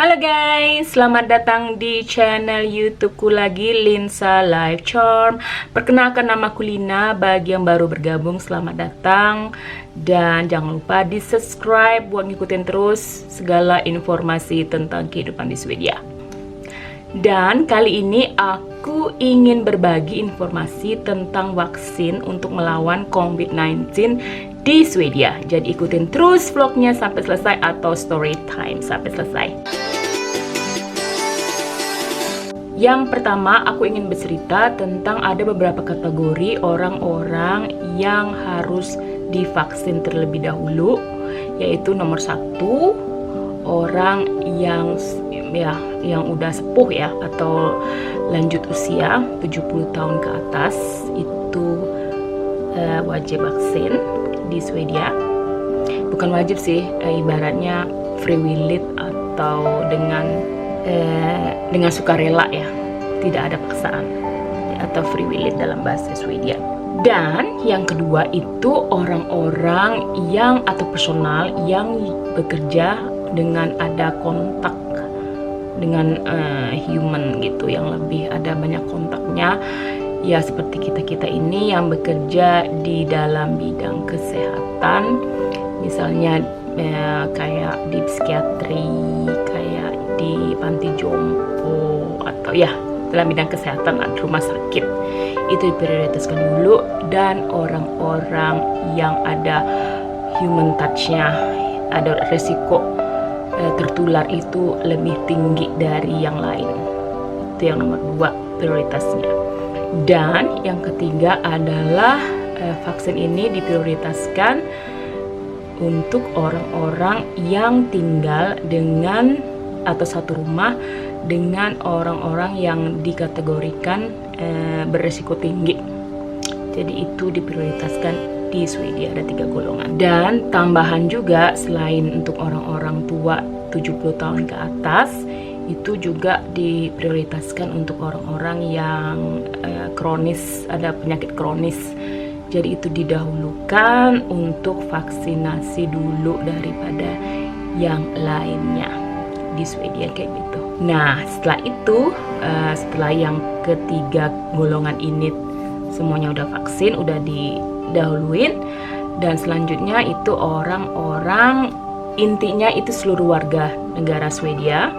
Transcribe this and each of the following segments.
Halo guys, selamat datang di channel YouTubeku lagi, Linsa Life Charm. Perkenalkan, namaku Lina. Bagi yang baru bergabung, selamat datang. Dan jangan lupa di subscribe buat ngikutin terus segala informasi tentang kehidupan di Swedia. Dan kali ini aku ingin berbagi informasi tentang vaksin untuk melawan COVID-19 di Swedia. Jadi ikutin terus vlognya sampai selesai atau story time sampai selesai. Yang pertama, aku ingin bercerita tentang ada beberapa kategori orang-orang yang harus divaksin terlebih dahulu, yaitu nomor satu, orang yang udah sepuh ya, atau lanjut usia 70 tahun ke atas, itu wajib vaksin di Swedia. Bukan wajib sih, ibaratnya free will it atau dengan sukarela ya, tidak ada paksaan atau free will it dalam bahasa Swedia. Dan yang kedua itu orang-orang yang atau personal yang bekerja dengan ada kontak dengan human gitu, yang lebih ada banyak kontaknya ya, seperti kita ini yang bekerja di dalam bidang kesehatan, misalnya kayak di psikiatri, kayak di panti jompo, atau ya dalam bidang kesehatan di rumah sakit, itu diprioritaskan dulu. Dan orang-orang yang ada human touch-nya, ada resiko tertular itu lebih tinggi dari yang lain, itu yang nomor 2 prioritasnya. Dan yang ketiga adalah vaksin ini diprioritaskan untuk orang-orang yang tinggal dengan atau satu rumah dengan orang-orang yang dikategorikan beresiko tinggi. Jadi itu diprioritaskan di Swedia, ada 3 golongan. Dan tambahan juga, selain untuk orang-orang tua 70 tahun ke atas, itu juga diprioritaskan untuk orang-orang yang kronis, ada penyakit kronis. Jadi itu didahulukan untuk vaksinasi dulu daripada yang lainnya di Swedia, kayak gitu. Nah, setelah itu, setelah yang ketiga golongan ini semuanya udah vaksin, udah didahuluin, dan selanjutnya itu orang-orang, intinya itu seluruh warga negara Swedia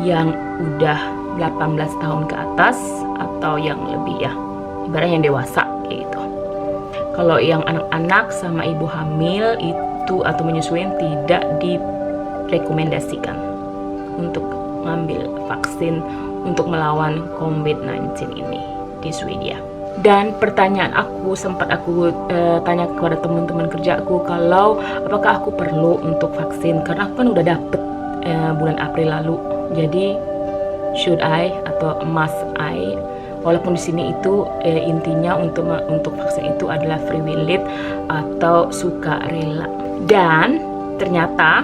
yang udah 18 tahun ke atas atau yang lebih ya, ibaratnya yang dewasa kayak gitu. Kalau yang anak-anak sama ibu hamil itu atau menyusui tidak direkomendasikan untuk ngambil vaksin untuk melawan COVID-19 ini di Swedia. Dan pertanyaan aku, sempat aku tanya kepada teman-teman kerjaku, kalau apakah aku perlu untuk vaksin, karena aku kan udah dapet bulan April lalu. Jadi should I atau must I? Walaupun di sini itu intinya untuk vaksin itu adalah free will it atau sukarela. Dan ternyata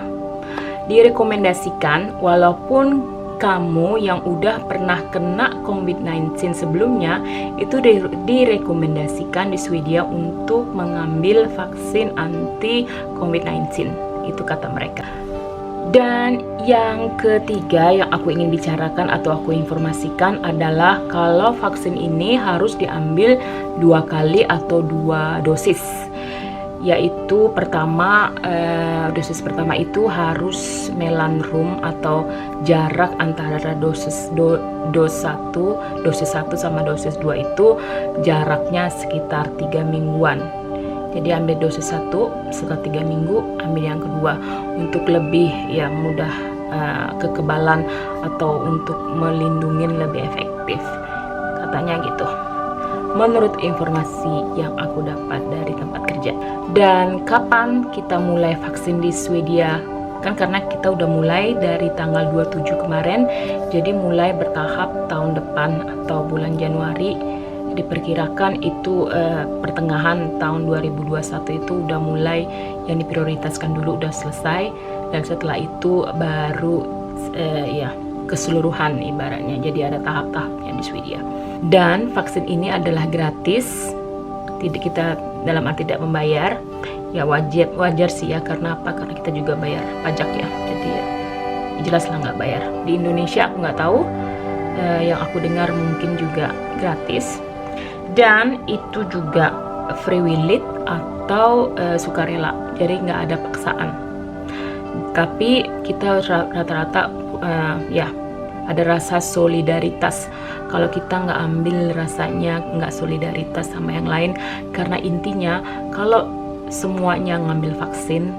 direkomendasikan, walaupun kamu yang udah pernah kena COVID-19 sebelumnya, itu direkomendasikan di Swedia untuk mengambil vaksin anti COVID-19, itu kata mereka. Dan yang ketiga yang aku ingin bicarakan atau aku informasikan adalah kalau vaksin ini harus diambil 2 kali atau 2 dosis. Yaitu pertama, dosis pertama itu harus melanrum atau jarak antara dosis 1 sama dosis 2 itu jaraknya sekitar 3 mingguan. Jadi ambil dosis 1, setelah 3 minggu ambil yang kedua untuk lebih ya mudah kekebalan atau untuk melindungi lebih efektif, katanya gitu, menurut informasi yang aku dapat dari tempat kerja. Dan kapan kita mulai vaksin di Swedia? Kan karena kita udah mulai dari tanggal 27 kemarin, jadi mulai bertahap tahun depan atau bulan Januari. Diperkirakan itu pertengahan tahun 2021 itu udah mulai yang diprioritaskan dulu udah selesai, dan setelah itu baru ya keseluruhan ibaratnya. Jadi ada tahap-tahapnya di Swedia. Dan vaksin ini adalah gratis, tidak, kita dalam arti tidak membayar. Ya wajar sih ya, karena apa? Karena kita juga bayar pajak ya. Jadi jelas lah nggak bayar. Di Indonesia aku nggak tahu, yang aku dengar mungkin juga gratis, dan itu juga free will it atau sukarela, jadi nggak ada paksaan. Tapi kita rata-rata ya ada rasa solidaritas. Kalau kita nggak ambil, rasanya nggak solidaritas sama yang lain, karena intinya kalau semuanya ngambil vaksin,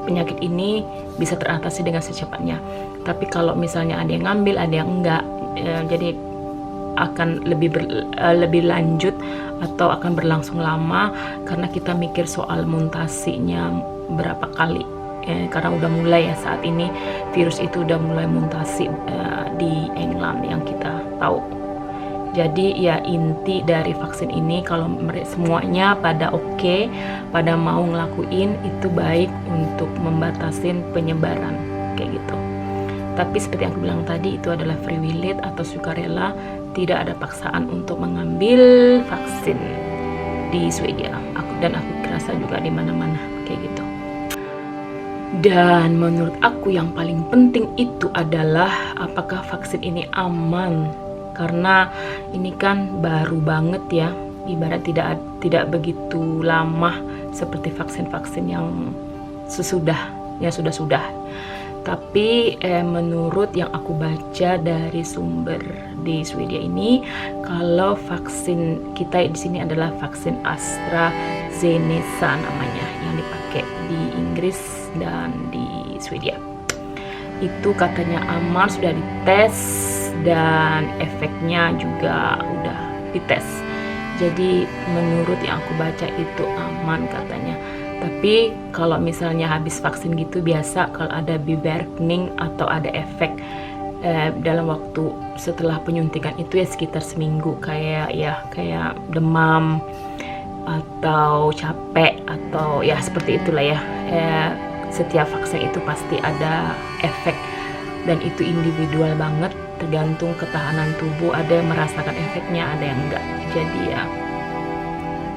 penyakit ini bisa teratasi dengan secepatnya. Tapi kalau misalnya ada yang ngambil, ada yang enggak, jadi akan lebih lanjut atau akan berlangsung lama, karena kita mikir soal mutasinya berapa kali. Karena udah mulai ya, saat ini virus itu udah mulai mutasi di England yang kita tahu. Jadi ya inti dari vaksin ini, kalau semuanya pada oke, pada mau ngelakuin, itu baik untuk membatasin penyebaran kayak gitu. Tapi seperti yang aku bilang tadi, itu adalah free will it atau sukarela, tidak ada paksaan untuk mengambil vaksin di Swedia. Aku rasa juga di mana-mana kayak gitu. Dan menurut aku yang paling penting itu adalah apakah vaksin ini aman. Karena ini kan baru banget ya, ibarat tidak begitu lama seperti vaksin-vaksin yang sudah. Tapi menurut yang aku baca dari sumber di Swedia ini, kalau vaksin kita di sini adalah vaksin AstraZeneca namanya, yang dipakai di Inggris dan di Swedia. Itu katanya aman, sudah dites, dan efeknya juga udah dites. Jadi menurut yang aku baca itu aman katanya. Tapi kalau misalnya habis vaksin gitu, biasa kalau ada biverkning atau ada efek dalam waktu setelah penyuntikan itu ya sekitar seminggu, kayak demam atau capek atau ya seperti itulah ya. Setiap vaksin itu pasti ada efek, dan itu individual banget, tergantung ketahanan tubuh. Ada yang merasakan efeknya, ada yang enggak. Jadi ya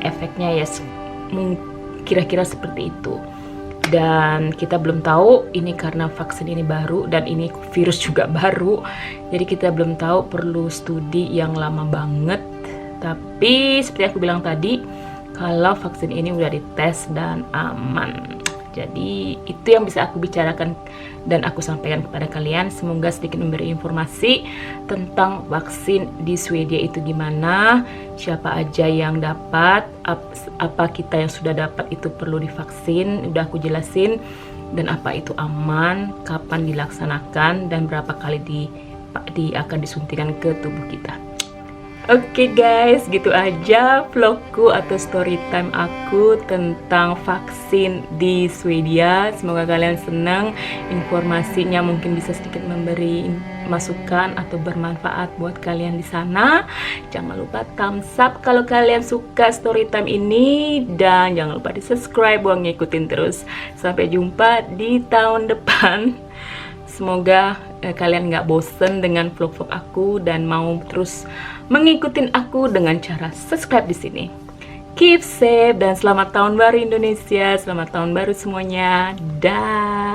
efeknya ya kira-kira seperti itu. Dan kita belum tahu, ini karena vaksin ini baru dan ini virus juga baru, jadi kita belum tahu, perlu studi yang lama banget. Tapi seperti aku bilang tadi, kalau vaksin ini udah dites dan aman. Jadi itu yang bisa aku bicarakan dan aku sampaikan kepada kalian. Semoga sedikit memberi informasi tentang vaksin di Swedia itu gimana, siapa aja yang dapat, apa kita yang sudah dapat itu perlu divaksin, udah aku jelasin, dan apa itu aman, kapan dilaksanakan, dan berapa kali akan disuntikan ke tubuh kita. Oke guys, gitu aja vlogku atau story time aku tentang vaksin di Swedia. Semoga kalian senang, informasinya mungkin bisa sedikit memberi masukan atau bermanfaat buat kalian di sana. Jangan lupa thumbs up kalau kalian suka story time ini, dan jangan lupa di subscribe buat ngikutin terus. Sampai jumpa di tahun depan. Semoga kalian nggak bosen dengan vlog-vlog aku dan mau terus mengikutin aku dengan cara subscribe di sini. Keep safe dan selamat tahun baru Indonesia, selamat tahun baru semuanya. Dah.